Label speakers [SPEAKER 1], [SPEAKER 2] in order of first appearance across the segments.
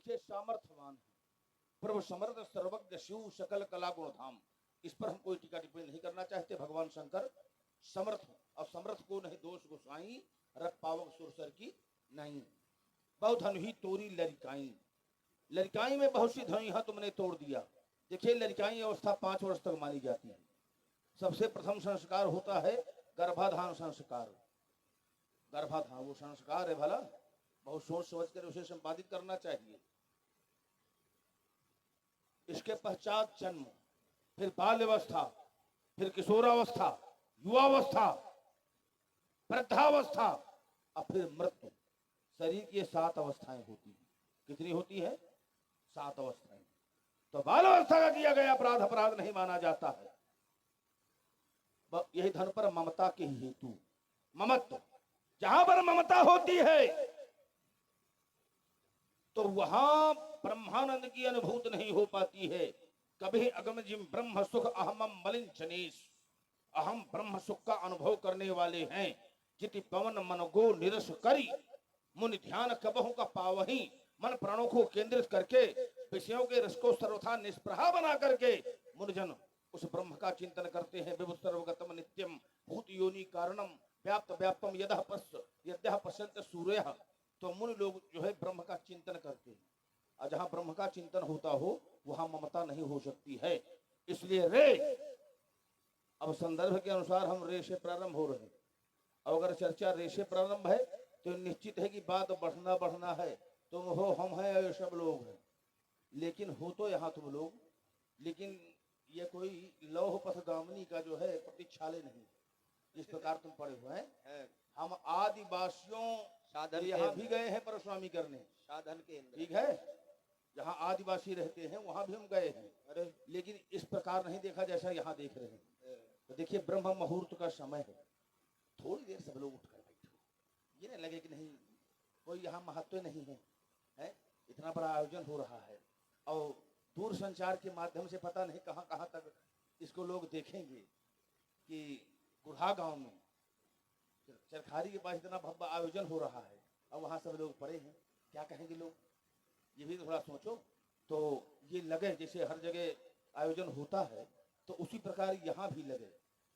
[SPEAKER 1] देखिए सामर्थ्यवान है, प्रभु समर्थ सर्वज्ञ शिव सकल कला गुण धाम। इस पर हम कोई टीका टिप्पणी नहीं करना चाहते। भगवान शंकर समर्थ, और समर्थ को नहीं दोष गोसाई, रख पावक सुरसर की नहीं। बहुत धन ही तोरी लड़काई, लड़काई में बहुत सी धन यहाँ तुमने तोड़ दिया। देखिए लड़काई अवस्था 5 वर्ष तक मानी जाती है। सबसे प्रथम संस्कार होता है गर्भाधान संस्कार। गर्भाधान वो संस्कार है भला, बहुत सोच समझ कर उसे संपादित करना चाहिए। इसके पश्चात जन्म, फिर बाल्यावस्था, फिर किशोरावस्था, युवावस्था, वृद्धावस्था और फिर मृत्यु। शरीर की 7 अवस्थाएं होती हैं। कितनी होती है? 7 अवस्थाएं। तो बाल अवस्था का किया गया अपराध अपराध नहीं माना जाता है। यही धन पर ममता के हेतु, ममत्व, जहां पर ममता होती है तो वहां ब्रह्मानंद की अनुभूति नहीं हो पाती है। कभी अगम जिम ब्रह्म सुख अहमम मलिन जनेश, अहम ब्रह्म सुख का अनुभव करने वाले हैं। जिति पवन मन गो निरस करी, मुनि ध्यान कबहु का पावही। मन प्राणों को केंद्रित करके विषयों के रस को सर्वथा निष्प्रहा बना करके मुनिजन उस ब्रह्म का चिंतन करते हैं। विभु सर्वगतम नित्यम भूत योनि कारणम व्याप्त व्याप्तम यदह पश्यन्त सूर्यः। तो मुनि लोग जो है ब्रह्म का चिंतन करते हैं, और जहां ब्रह्म का चिंतन होता हो वहां ममता नहीं हो सकती है। इसलिए रे, अब संदर्भ के अनुसार हम रे से प्रारंभ हो रहे हैं। और अगर चर्चा रे से प्रारंभ है तो निश्चित है कि बात बढ़ना बढ़ना है। तुम हो, हम हैं, ये सब लोग हैं, लेकिन हो तो यहाँ तुम लोग, लेकिन ये कोई लौह पथगामिनी का जो है प्रतीक्षालय नहीं। जिस प्रकार तुम पढ़े हुए हैं, हम आदिवासियों साधन यहाँ भी गए हैं परशुरामी करने, साधन के ठीक है, जहाँ आदिवासी रहते हैं वहां भी हम गए हैं। अरे लेकिन इस प्रकार नहीं देखा जैसा यहाँ देख रहे हैं। तो देखिए ब्रह्म मुहूर्त का समय है, थोड़ी देर सब लोग उठकर बैठो, ये नहीं लगे कि नहीं कोई यहाँ महत्व नहीं है, है? इतना बड़ा आयोजन हो रहा है और दूर संचार के माध्यम से पता नहीं कहाँ कहाँ तक इसको लोग देखेंगे कि गुढ़ा गांव में चरखारी के पास इतना भव्य आयोजन हो रहा है और वहाँ सब लोग पड़े हैं, क्या कहेंगे लोग? ये भी थोड़ा सोचो। तो ये लगे जैसे हर जगह आयोजन होता है तो उसी प्रकार यहाँ भी लगे,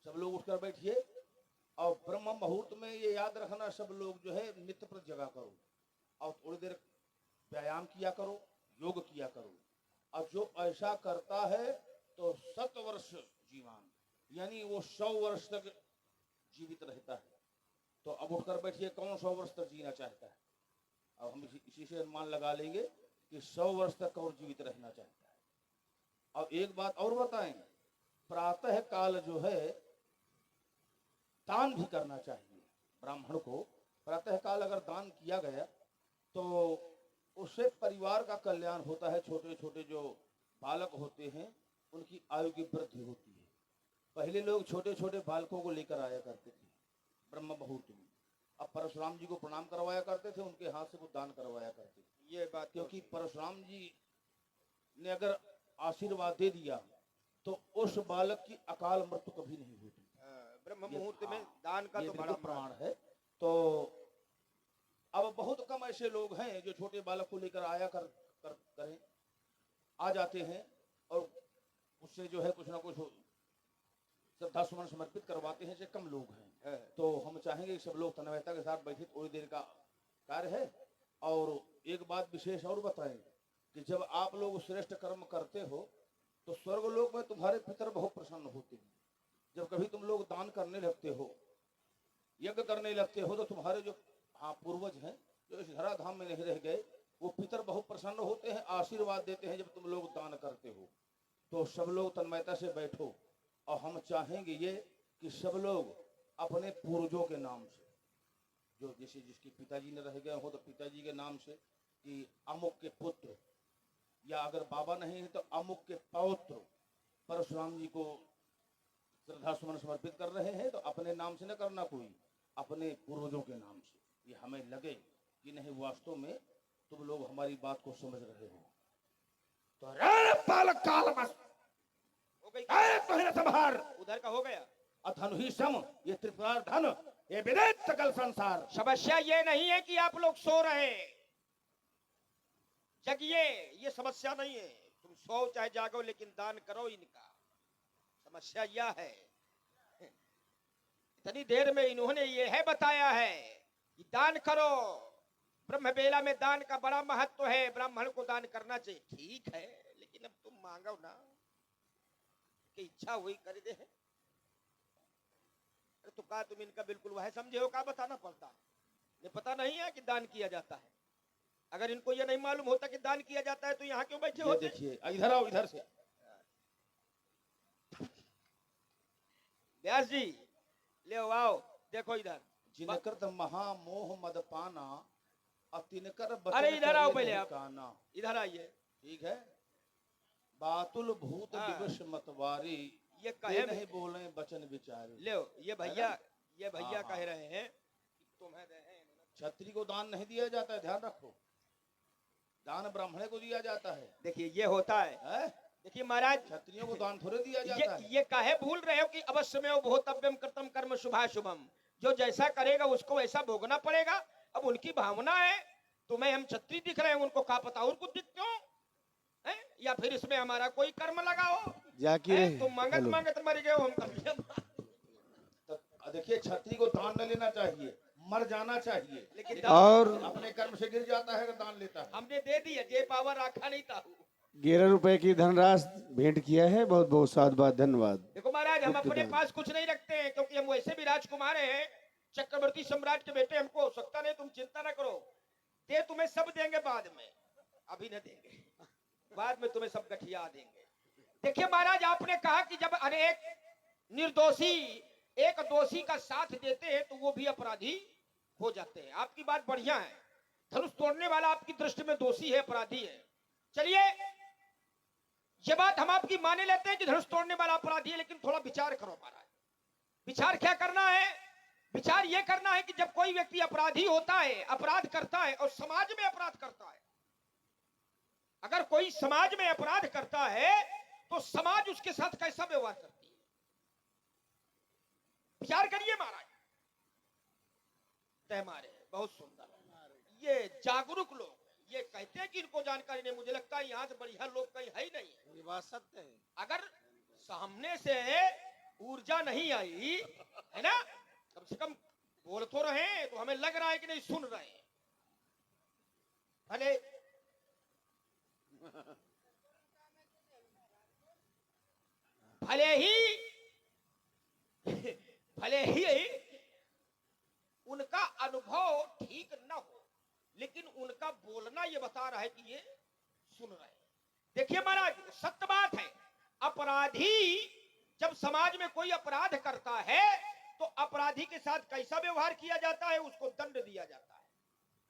[SPEAKER 1] सब लोग उठकर बैठिए। और ब्रह्म मुहूर्त में ये याद रखना, सब लोग जो है नित्य पर जगा करो और थोड़ी देर व्यायाम किया करो, योग किया करो। और जो ऐसा करता है तो 100 वर्ष जीवान, यानी वो 100 वर्ष तक जीवित रहता है। तो अब उठकर बैठिए, कौन 100 वर्ष तक जीना चाहता है? अब हम इसी से अनुमान लगा लेंगे कि 100 वर्ष तक कौन जीवित रहना चाहता है। और एक बात और बताएं, प्रातः काल जो है दान भी करना चाहिए। ब्राह्मण को प्रातः काल अगर दान किया गया तो उससे परिवार का कल्याण होता है। छोटे छोटे जो बालक होते हैं उनकी आयु की वृद्धि होती है। पहले लोग छोटे छोटे बालकों को लेकर आया करते थे ब्रह्म मुहूर्त में, अब परशुराम जी को प्रणाम करवाया करते थे, उनके हाथ से वो दान करवाया करते थे। ये बात क्योंकि परशुराम जी ने अगर आशीर्वाद दे दिया तो उस बालक की अकाल मृत्यु कभी नहीं होती। ब्रह्म मुहूर्त में दान का तो बड़ा प्रमाण है। तो अब बहुत कम ऐसे लोग हैं जो छोटे बालक को लेकर आया करें, आ जाते हैं और उससे जो है कुछ ना कुछ श्रद्धा सुमन समर्पित करवाते हैं। से कम लोग हैं। तो हम चाहेंगे सब लोग तन्मयता के साथ बैठे, थोड़ी देर का कार्य है। और एक बात विशेष और बताएं कि जब आप लोग श्रेष्ठ कर्म करते हो तो स्वर्गलोक में तुम्हारे पितर बहुत प्रसन्न होते हैं। जब कभी तुम लोग दान करने लगते हो, यज्ञ करने लगते हो, तो तुम्हारे जो पूर्वज हैं जो इस धराधाम में नहीं रह गए, वो पितर बहुत प्रसन्न होते हैं, आशीर्वाद देते हैं जब तुम लोग दान करते हो। तो सब लोग तन्मयता से बैठो और हम चाहेंगे ये कि सब लोग अपने पूर्वजों के नाम से, जो जैसे जिसके पिताजी ने रह गए हो तो पिताजी के नाम से, कि अमुक के पुत्र, या अगर बाबा नहीं है तो अमुक के पौत्र परशुराम जी को श्रद्धा सुमन समर्पित कर रहे हैं, तो अपने नाम से न करना, कोई अपने पूर्वजों के नाम से। ये हमें लगे कि नहीं वास्तव में तुम लोग हमारी बात को समझ रहे हो। तो पालक काल हो गई, संभार उधर का हो गया। अधनु ही सम, ये त्रिपुरार धन, ये विदित सकल संसार।
[SPEAKER 2] समस्या ये नहीं है कि आप लोग सो रहे, जगिए, ये समस्या नहीं है। तुम सो चाहे जागो, लेकिन दान करो इनका। समस्या यह है, इतनी देर में इन्होंने ये है बताया है कि दान करो। ब्रह्म बेला में दान का बड़ा महत्व है, ब्राह्मण को दान करना चाहिए। ठीक है, लेकिन अब तुम मांगो ना कि इच्छा हुई कर दे। तो कहा तुम इनका बिल्कुल वह समझे हो, का बताना पड़ता है। ये पता नहीं है कि दान किया जाता है। अगर इनको ये नहीं मालूम होता कि दान किया जाता है तो यहाँ क्यों बैठे
[SPEAKER 1] ये
[SPEAKER 2] होते?
[SPEAKER 1] देखिए, इधर आओ, इधर से।
[SPEAKER 2] व्यास जी ले आओ, देखो इधर।
[SPEAKER 1] जिनकर महामोह मद पाना, तिनकर
[SPEAKER 2] अरे
[SPEAKER 1] बचन
[SPEAKER 2] इधर आओ
[SPEAKER 1] करे
[SPEAKER 2] पहले
[SPEAKER 1] नहीं
[SPEAKER 2] आप,
[SPEAKER 1] काना।
[SPEAKER 2] इधर आइए।
[SPEAKER 1] ठीक है। बातुल भूत
[SPEAKER 2] हाँ।
[SPEAKER 1] दिवस मतवारी,
[SPEAKER 2] ये कहे
[SPEAKER 1] नहीं बोले बचन विचारी।
[SPEAKER 2] ले ये भैया, ये भैया
[SPEAKER 1] हाँ,
[SPEAKER 2] कह
[SPEAKER 1] हाँ।
[SPEAKER 2] रहे हैं तुम्हें दे हैं।
[SPEAKER 1] क्षत्रिय को दान नहीं दिया जाता है, ध्यान रखो। दान ब्राह्मण को दिया जाता है।
[SPEAKER 2] देखिए ये होता है,
[SPEAKER 1] हैं?
[SPEAKER 2] देखिए महाराज,
[SPEAKER 1] क्षत्रियों को दान थोड़े दिया जाता है।
[SPEAKER 2] ये काहे भूल रहे हो कि अवश्य में भूतव्यम कृतम कर्म शुभाशुभम, जो जैसा करेगा उसको वैसा भोगना पड़ेगा। अब उनकी भावना है, तुम्हें हम क्षत्रिय दिख रहे हैं, उनको का पता और कुछ दिखते हो है? या फिर इसमें हमारा कोई कर्म लगाओ। तुम मंगत मंगत मर गए हो, हम कभी।
[SPEAKER 1] तो देखिए, क्षत्रिय को दान न लेना चाहिए, मर जाना चाहिए।
[SPEAKER 2] लेकिन
[SPEAKER 3] और
[SPEAKER 1] अपने कर्म से गिर जाता है अगर दान लेता है।
[SPEAKER 2] हमने दे दिया, जे पावर रखा नहीं था।
[SPEAKER 3] 11 रुपए की धनराशि भेंट किया है, बहुत बहुत साधुवाद, धन्यवाद।
[SPEAKER 2] देखो महाराज, हम
[SPEAKER 3] गुप्त
[SPEAKER 2] अपने
[SPEAKER 3] दान।
[SPEAKER 2] पास कुछ नहीं रखते हैं, क्योंकि हम वैसे भी राजकुमार हैं, चक्रवर्ती सम्राट के बेटे, हमको आवश्यकता नहीं। तुम चिंता ना करो, दे तुम्हें सब देंगे बाद में, अभी न देंगे, बाद में तुम्हें सब गठिया देंगे। देखिए महाराज, आपने कहा कि जब अनेक निर्दोषी एक दोषी का साथ देते हैं तो वो भी अपराधी हो जाते हैं। आपकी बात बढ़िया है, धनुष तोड़ने वाला आपकी दृष्टि में दोषी है, अपराधी है। चलिए, ये बात हम आपकी माने लेते हैं कि धनुष तोड़ने वाला अपराधी है, लेकिन थोड़ा विचार करो महाराज। विचार क्या करना है? विचार यह करना है कि जब कोई व्यक्ति अपराधी होता है, अपराध करता है और समाज में अपराध करता है, अगर कोई समाज में अपराध करता है तो समाज उसके साथ कैसा व्यवहार करती है? विचार करिए महाराज। तय मारे बहुत सुंदर, ये जागरूक लोग, ये कहते हैं कि इनको जानकारी नहीं। मुझे लगता है यहाँ से बढ़िया लोग कहीं है ही नहीं।
[SPEAKER 4] बात सत्य है।
[SPEAKER 2] अगर सामने से ऊर्जा नहीं आई है ना, कम से कम बोल तो रहे, तो हमें लग रहा है कि नहीं सुन रहे हैं। भले भले ही उनका अनुभव ठीक न हो, लेकिन उनका बोलना ये बता रहा है कि ये सुन रहे हैं। देखिए महाराज, सत्य बात है, अपराधी जब समाज में कोई अपराध करता है तो अपराधी के साथ कैसा व्यवहार किया जाता है? उसको दंड दिया जाता है,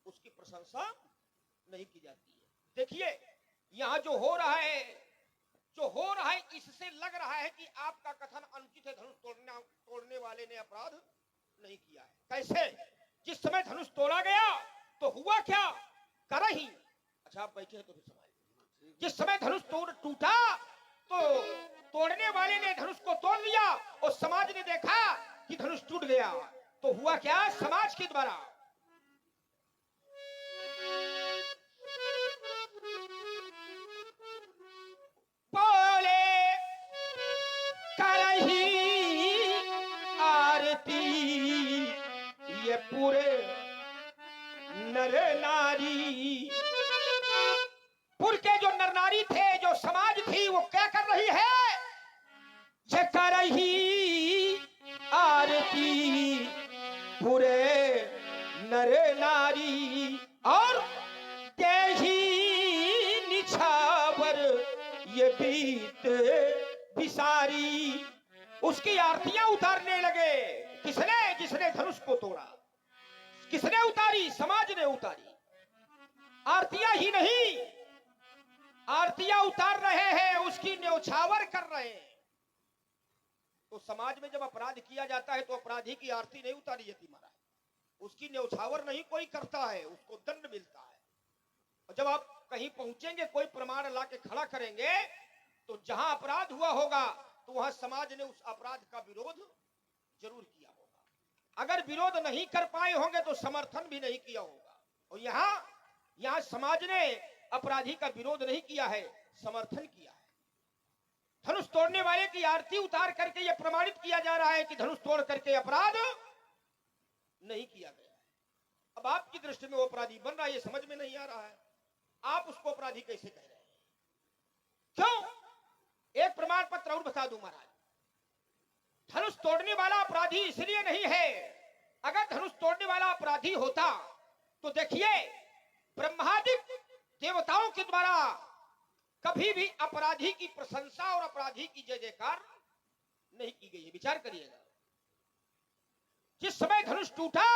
[SPEAKER 2] उसकी प्रशंसा नहीं की जाती है। देखिए यहां जो हो रहा है, इससे लग रहा है कि आपका कथन अनुचित है। धनुष तोड़ने वाले ने अपराध नहीं किया है। कैसे? जिस समय धनुष तोड़ा गया तो हुआ क्या? करही। अच्छा आप बैठे तो फिर समझ। जिस समय धनुष टूटा तो तोड़ने वाले ने धनुष को तोड़ दिया और समाज ने देखा कि धनुष टूट गया, तो हुआ क्या? समाज के द्वारा बोले करही आरती, ये पूरे नर नारी, पुर के जो नर नारी थे, जो समाज थी, वो क्या कर रही है? ये कर रही आरती पूरे नर नारी, और तेही निछावर ये बीत बिसारी। उसकी आरतियां उतारने लगे। किसने? जिसने धनुष को तोड़ा। किसने उतारी? समाज ने उतारी। आरतियां ही नहीं, आरतियां उतार रहे हैं, उसकी न्यौछावर कर रहे हैं। तो समाज में जब अपराध किया जाता है तो अपराधी की आरती नहीं उतारी जाती महाराज, उसकी न्यौछावर नहीं कोई करता है, उसको दंड मिलता है। और जब आप कहीं पहुंचेंगे, कोई प्रमाण ला के खड़ा करेंगे, तो जहां अपराध हुआ होगा तो वहां समाज ने उस अपराध का विरोध जरूर किया होगा। अगर विरोध नहीं कर पाए होंगे तो समर्थन भी नहीं किया होगा। और यहाँ समाज ने अपराधी का विरोध नहीं किया है, समर्थन किया है। धनुष तोड़ने वाले की आरती उतार करके यह प्रमाणित किया जा रहा है कि धनुष तोड़ करके अपराध नहीं किया गया है। अब आपकी दृष्टि में वो अपराधी बन रहा है, ये समझ में नहीं आ रहा है, आप उसको अपराधी कैसे कह रहे हैं? क्यों? एक प्रमाण पत्र और बता दूं महाराज। धनुष तोड़ने वाला अपराधी इसलिए नहीं है, अगर धनुष तोड़ने वाला अपराधी होता तो देखिए ब्रह्मादिक देवताओं के द्वारा कभी भी अपराधी की प्रशंसा और अपराधी की जय जयकार नहीं की गई है। विचार करिएगा, जिस समय धनुष टूटा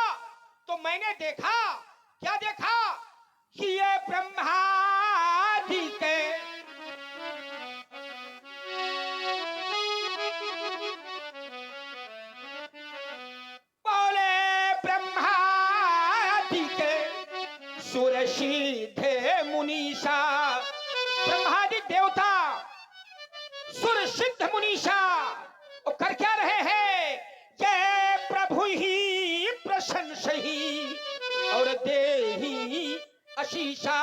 [SPEAKER 2] तो मैंने देखा, क्या देखा कि ये ब्रह्मादि के सुर सिद्ध मुनीषा, ब्रह्मादि देवता सुर सिद्ध मुनीषा और कर क्या रहे हैं? जय प्रभु ही प्रशंसा ही और देही आशीषा।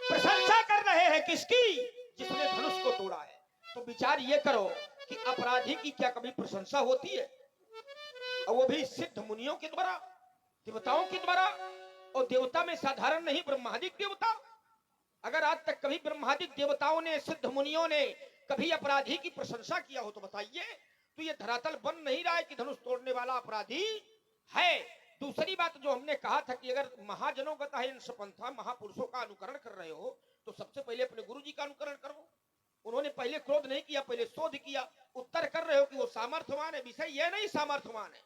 [SPEAKER 2] प्रशंसा कर रहे हैं किसकी? जिसने धनुष को तोड़ा है। तो विचार ये करो कि अपराधी की क्या कभी प्रशंसा होती है? और वो भी सिद्ध मुनियों के द्वारा, देवताओं के द्वारा। और देवता में साधारण नहीं, ब्रह्मादिक देवता। अगर आज तक कभी ब्रह्मादिक देवताओं ने, सिद्ध मुनियों ने कभी अपराधी की प्रशंसा किया हो तो बताइए। तो ये धरातल बन नहीं रहा है कि धनुष तोड़ने वाला अपराधी है। दूसरी बात जो हमने कहा था कि अगर महाजनों का पंथा महापुरुषों का अनुकरण कर रहे हो तो सबसे पहले अपने गुरु जी का अनुकरण करो। उन्होंने पहले क्रोध नहीं किया, पहले शोध किया। उत्तर कर रहे हो कि वो सामर्थ्यवान है, विषय यह नहीं सामर्थ्यवान है।